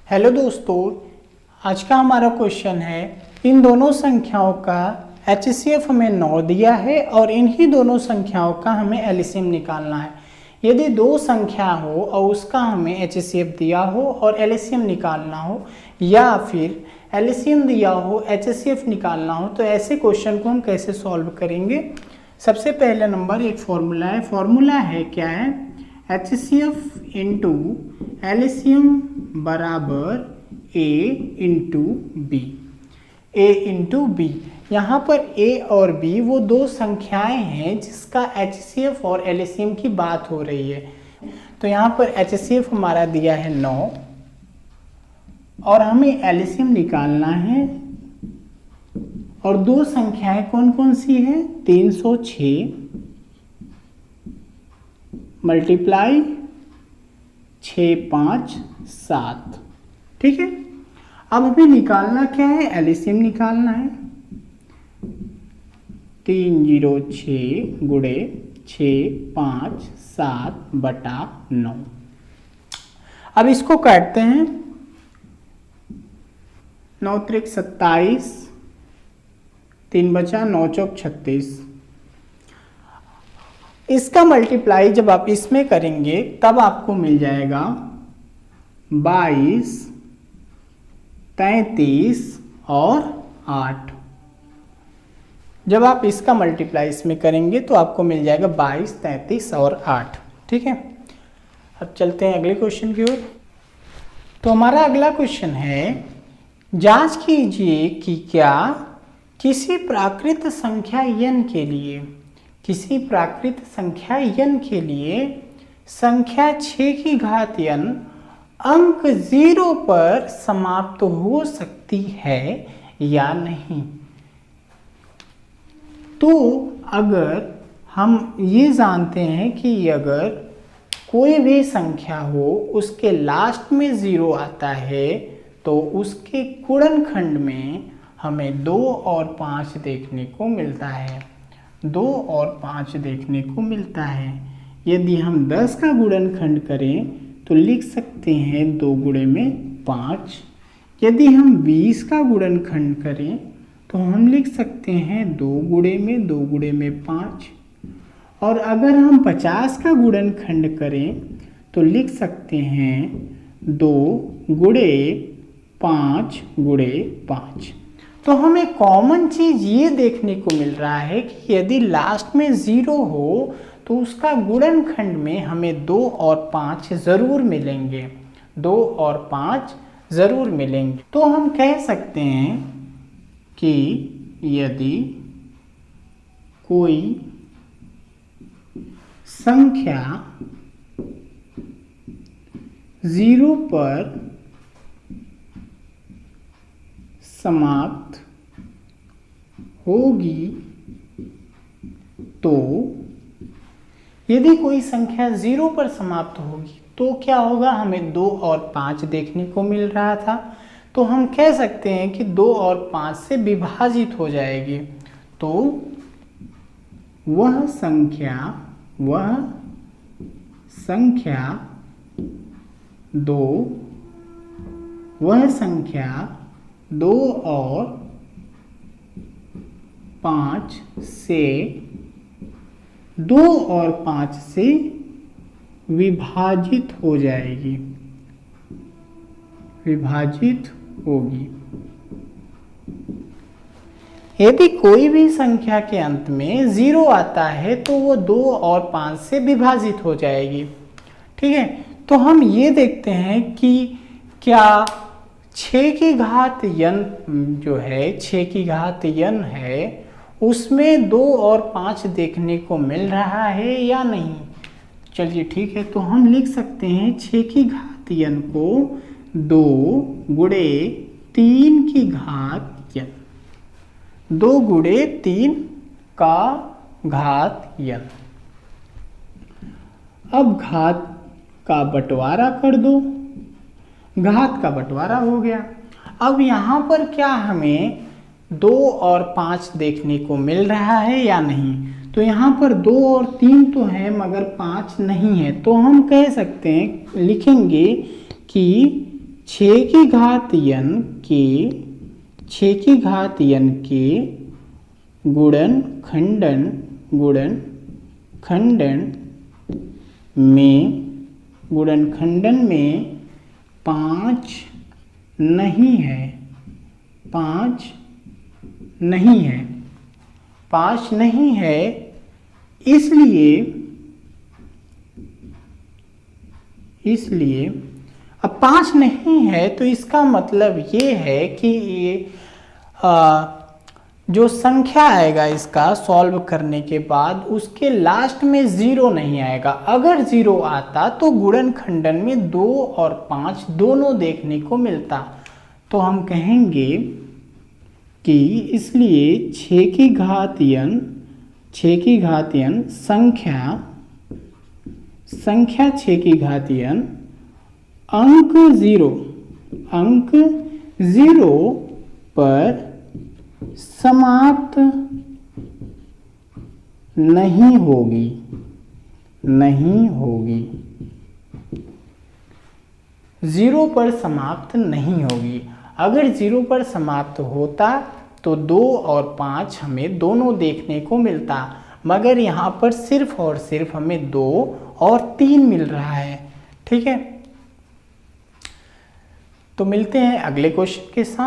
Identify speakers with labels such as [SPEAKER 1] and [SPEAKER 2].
[SPEAKER 1] Hello दोस्तों, आज का हमारा क्वेश्चन है इन दोनों संख्याओं का HCF हमें 9 दिया है और इन्हीं दोनों संख्याओं का हमें LCM निकालना है। यदि दो संख्या हो और उसका हमें HCF दिया हो और LCM निकालना हो, या फिर LCM दिया हो HCF निकालना हो, तो ऐसे क्वेश्चन को हम कैसे सॉल्व करेंगे। सबसे पहले नंबर एक फॉर्मूला है क्या है, HCF इंटू LCM बराबर A into B. A into B, यहाँ पर A और B वो दो संख्याएं हैं जिसका HCF और LCM की बात हो रही है। तो यहाँ पर HCF हमारा दिया है 9 और हमें LCM निकालना है। और दो संख्याएं कौन कौन सी है, 306 मल्टीप्लाई 6 5 7। ठीक है, अब हमें निकालना क्या है, LCM निकालना है। 306 गुणे 6 5 7 बटा 9। अब इसको काटते हैं, 9 त्रिक 27, 3 बचा 9 चौक 36। इसका मल्टीप्लाई जब आप इसमें करेंगे तब आपको मिल जाएगा 22, 33 और 8। जब आप इसका मल्टीप्लाई इसमें करेंगे तो आपको मिल जाएगा 22, 33 और 8। ठीक है, अब चलते हैं अगले क्वेश्चन की ओर। तो हमारा अगला क्वेश्चन है, जांच कीजिए कि क्या किसी प्राकृत संख्या n के लिए संख्या 6 की घात n अंक 0 पर समाप्त हो सकती है या नहीं। तो अगर हम ये जानते हैं कि अगर कोई भी संख्या हो उसके लास्ट में 0 आता है तो उसके गुणनखंड में हमें 2 और 5 देखने को मिलता है। 2 और 5 देखने को मिलता है। यदि हम 10 का गुणनखंड करें तो लिख सकते हैं 2 गुणे में 5। यदि हम 20 का गुणनखंड करें तो हम लिख सकते हैं 2 गुणे में 5। और अगर हम 50 का गुणनखंड करें तो लिख सकते हैं 2 गुणे 5 गुणे 5। तो हमें कॉमन चीज ये देखने को मिल रहा है कि यदि लास्ट में 0 हो तो उसका गुणनखंड में हमें 2 और 5 जरूर मिलेंगे। 2 और 5 जरूर मिलेंगे। तो हम कह सकते हैं कि यदि कोई संख्या 0 पर समाप्त होगी तो यदि कोई संख्या 0 पर समाप्त होगी तो क्या होगा, हमें 2 और 5 देखने को मिल रहा था। तो हम कह सकते हैं कि 2 और 5 से विभाजित हो जाएगी। तो वह संख्या 2 और 5 से 2 और 5 से विभाजित हो जाएगी, विभाजित होगी। यदि कोई भी संख्या के अंत में 0 आता है तो वो 2 और 5 से विभाजित हो जाएगी। ठीक है, तो हम ये देखते हैं कि क्या 6 की घात n जो है 6 की घात n है उसमें 2 और 5 देखने को मिल रहा है या नहीं। चलिए ठीक है, तो हम लिख सकते हैं 6 की घात n को 2 गुणे 3 की घात n, 2 गुणे 3 का घात n। अब घात का बंटवारा कर दो, घात का बंटवारा हो गया। अब यहाँ पर क्या हमें 2 और 5 देखने को मिल रहा है या नहीं। तो यहाँ पर 2 और 3 तो है मगर 5 नहीं है। तो हम कह सकते हैं, लिखेंगे कि 6 की घात n के 6 की घात n के गुणनखंडन में 5 नहीं है, 5 नहीं है, 5 नहीं है। इसलिए अब 5 नहीं है तो इसका मतलब ये है कि ये जो संख्या आएगा इसका सॉल्व करने के बाद उसके लास्ट में 0 नहीं आएगा। अगर 0 आता तो गुणनखंडन में 2 और 5 दोनों देखने को मिलता। तो हम कहेंगे कि इसलिए 6 की घात n संख्या 6 की घात n अंक 0 पर समाप्त नहीं होगी। 0 पर समाप्त नहीं होगी। अगर 0 पर समाप्त होता तो 2 और 5 हमें दोनों देखने को मिलता, मगर यहाँ पर सिर्फ और सिर्फ हमें 2 और 3 मिल रहा है। ठीक है, तो मिलते हैं अगले क्वेश्चन के साथ।